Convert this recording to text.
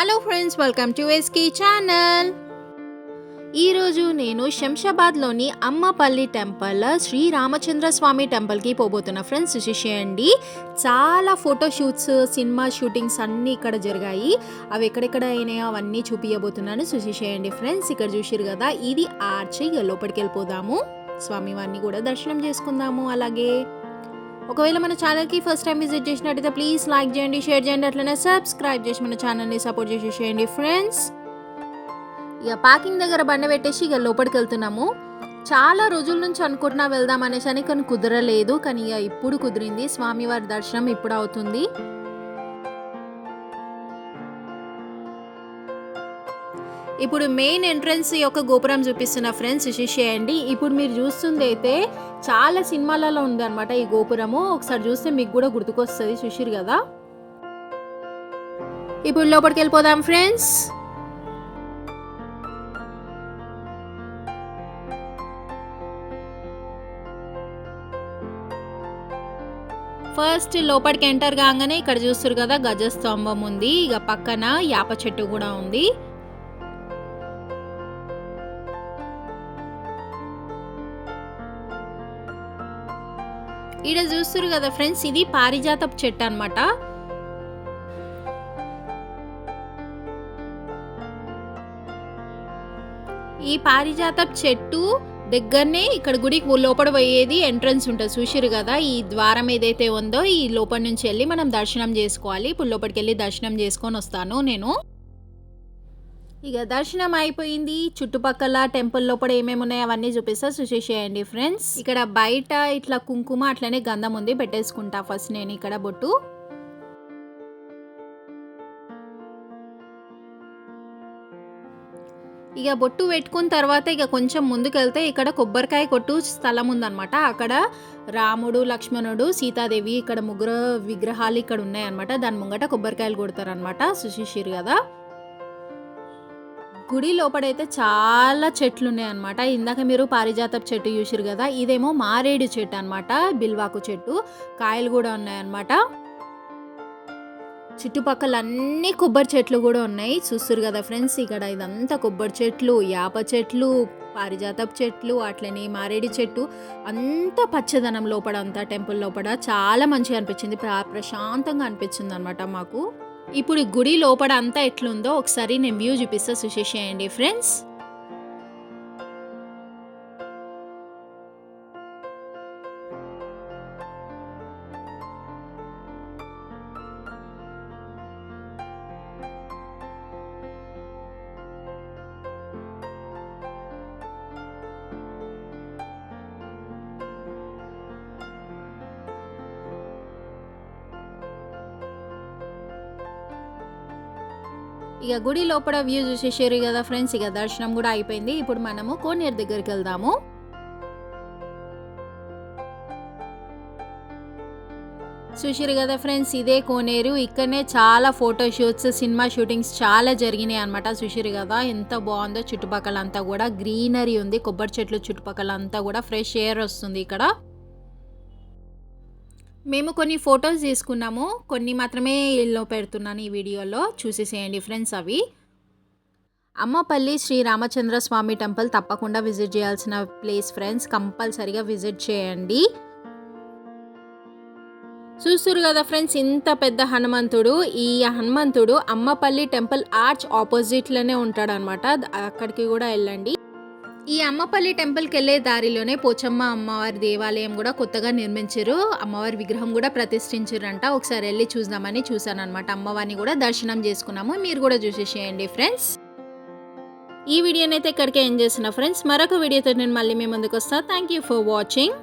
Hello friends, welcome to SK channel. ఈరోజు నేను శంషాబాద్లోని అమ్మపల్లి టెంపుల్ శ్రీ రామచంద్ర స్వామి టెంపుల్కి పోబోతున్నా ఫ్రెండ్స్. చూసేయండి, చాలా ఫోటో షూట్స్, సినిమా షూటింగ్స్ అన్నీ ఇక్కడ జరిగాయి. అవి ఎక్కడెక్కడ అయినాయో అవన్నీ చూపించబోతున్నాను. చూసేయండి ఫ్రెండ్స్, ఇక్కడ చూసారు కదా, ఇది ఆర్చ్. ఇక లోపలికి వెళ్ళిపోదాము, స్వామివారిని కూడా దర్శనం చేసుకుందాము. అలాగే ఒకవేళ మన ఛానల్కి ఫస్ట్ టైం విజిట్ చేసినట్టయితే ప్లీజ్ లైక్ చేయండి, షేర్ చేయండి, అట్లనే సబ్స్క్రైబ్ చేసి మన ఛానల్ని సపోర్ట్ చేసేసేయండి ఫ్రెండ్స్. ఇక పార్కింగ్ దగ్గర బండి పెట్టేసి ఇక లోపలికి వెళ్తున్నాము. చాలా రోజుల నుంచి అనుకుంటున్నా వెళ్దాం అనేసి అని, కానీ కుదరలేదు. కానీ ఇక ఇప్పుడు కుదిరింది. స్వామివారి దర్శనం ఇప్పుడు అవుతుంది. ఇప్పుడు మెయిన్ ఎంట్రన్స్ యొక్క గోపురం చూపిస్తున్న ఫ్రెండ్స్. చూసేయండి, ఇప్పుడు మీరు చూస్తుంది అయితే చాలా సినిమాలలో ఉంది అనమాట ఈ గోపురము. ఒకసారి చూస్తే మీకు కూడా గుర్తుకొస్తుంది. చూసిరు కదా, ఇప్పుడు లోపలికి వెళ్ళిపోదాం ఫ్రెండ్స్. ఫస్ట్ లోపలికి ఎంటర్ కాగానే ఇక్కడ చూస్తారు కదా, గజస్తంభం ఉంది. ఇక పక్కన యాప చెట్టు కూడా ఉంది. ఇక్కడ చూస్తారు కదా ఫ్రెండ్స్, ఇది పారిజాతపు చెట్టు అనమాట. ఈ పారిజాతపు చెట్టు దగ్గరనే ఇక్కడ గుడికి లోపల పోయేది ఎంట్రన్స్ ఉంటుంది. చూసిరు కదా, ఈ ద్వారం ఏదైతే ఉందో ఈ లోపల నుంచి వెళ్ళి మనం దర్శనం చేసుకోవాలి. ఇప్పుడు లోపలికి వెళ్ళి దర్శనం చేసుకొని వస్తాను నేను. ఇక దర్శనం అయిపోయింది. చుట్టుపక్కల టెంపుల్ లోపల ఏమేమి ఉన్నాయో అవన్నీ చూపిస్తా. చూసేసేయండి ఫ్రెండ్స్. ఇక్కడ బయట ఇట్లా కుంకుమ అట్లనే గంధం ఉంది, పెట్టేసుకుంటా ఫస్ట్ నేను ఇక్కడ బొట్టు. ఇక బొట్టు పెట్టుకున్న తర్వాత ఇక కొంచెం ముందుకు వెళ్తే ఇక్కడ కొబ్బరికాయ కొట్టు స్థలం ఉందన్నమాట. అక్కడ రాముడు, లక్ష్మణుడు, సీతాదేవి, ఇక్కడ ముగ్గురు విగ్రహాలు ఇక్కడ ఉన్నాయన్నమాట. దాని ముంగట కొబ్బరికాయలు కొడతారనమాట. చూసేసిరు కదా, గుడి లోపడైతే చాలా చెట్లు ఉన్నాయన్నమాట. ఇందాక మీరు పారిజాతపు చెట్టు చూసిరు కదా, ఇదేమో మారేడు చెట్టు అనమాట, బిల్వాకు చెట్టు. కాయలు కూడా ఉన్నాయన్నమాట. చుట్టుపక్కల అన్ని కొబ్బరి చెట్లు కూడా ఉన్నాయి. చూస్తారు కదా ఫ్రెండ్స్, ఇక్కడ ఇదంతా కొబ్బరి చెట్లు, యాప చెట్లు, పారిజాతపు చెట్లు, అట్లనే మారేడు చెట్టు, అంతా పచ్చదనం లోపల, అంతా టెంపుల్ లోపల చాలా మంచిగా అనిపించింది. ప్రశాంతంగా అనిపించింది అనమాట మాకు. ఇప్పుడు గుడి లోపల అంతా ఎట్లుందో ఒకసారి నేను వ్యూ చూపిస్తా. చూసేసేయండి ఫ్రెండ్స్. ఇక గుడి లోపల వ్యూ చూసేసారు కదా ఫ్రెండ్స్. ఇక దర్శనం కూడా అయిపోయింది. ఇప్పుడు మనము కోనేరు దగ్గరికి వెళ్దాము. చూసారు కదా ఫ్రెండ్స్, ఇదే కోనేరు. ఇక్కడనే చాలా ఫోటో షూట్స్, సినిమా షూటింగ్స్ చాలా జరిగినాయి అనమాట. చూసారు కదా ఎంత బాగుందో. చుట్టుపక్కల అంతా కూడా గ్రీనరీ ఉంది, కొబ్బరి చెట్లు చుట్టుపక్కల అంతా కూడా ఫ్రెష్ ఎయిర్ వస్తుంది ఇక్కడ. మేము కొన్ని ఫొటోస్ తీసుకున్నాము, కొన్ని మాత్రమే ఇల్లో పెడుతున్నాను ఈ వీడియోలో. చూసేసేయండి ఫ్రెండ్స్. అవి అమ్మపల్లి శ్రీ రామచంద్ర స్వామి టెంపుల్ తప్పకుండా విజిట్ చేయాల్సిన ప్లేస్ ఫ్రెండ్స్. కంపల్సరీగా విజిట్ చేయండి. చూస్తురు కదా ఫ్రెండ్స్, ఇంత పెద్ద హనుమంతుడు. ఈ హనుమంతుడు అమ్మపల్లి టెంపుల్ ఆర్చ్ ఆపోజిట్లోనే ఉంటాడు అనమాట. అక్కడికి కూడా వెళ్ళండి. ఈ అమ్మపల్లి టెంపుల్కి వెళ్ళే దారిలోనే పోచమ్మ అమ్మవారి దేవాలయం కూడా కొత్తగా నిర్మించారు. అమ్మవారి విగ్రహం కూడా ప్రతిష్ఠించారంట. ఒకసారి వెళ్ళి చూద్దామని చూసాను అనమాట. అమ్మవారిని కూడా దర్శనం చేసుకున్నాము. మీరు కూడా చూసేసేయండి ఫ్రెండ్స్. ఈ వీడియోనైతే ఇక్కడికే ఎండ్ చేస్తున్నా ఫ్రెండ్స్. మరొక వీడియోతో నేను మళ్ళీ మీ ముందుకు వస్తాను. Thank you for watching.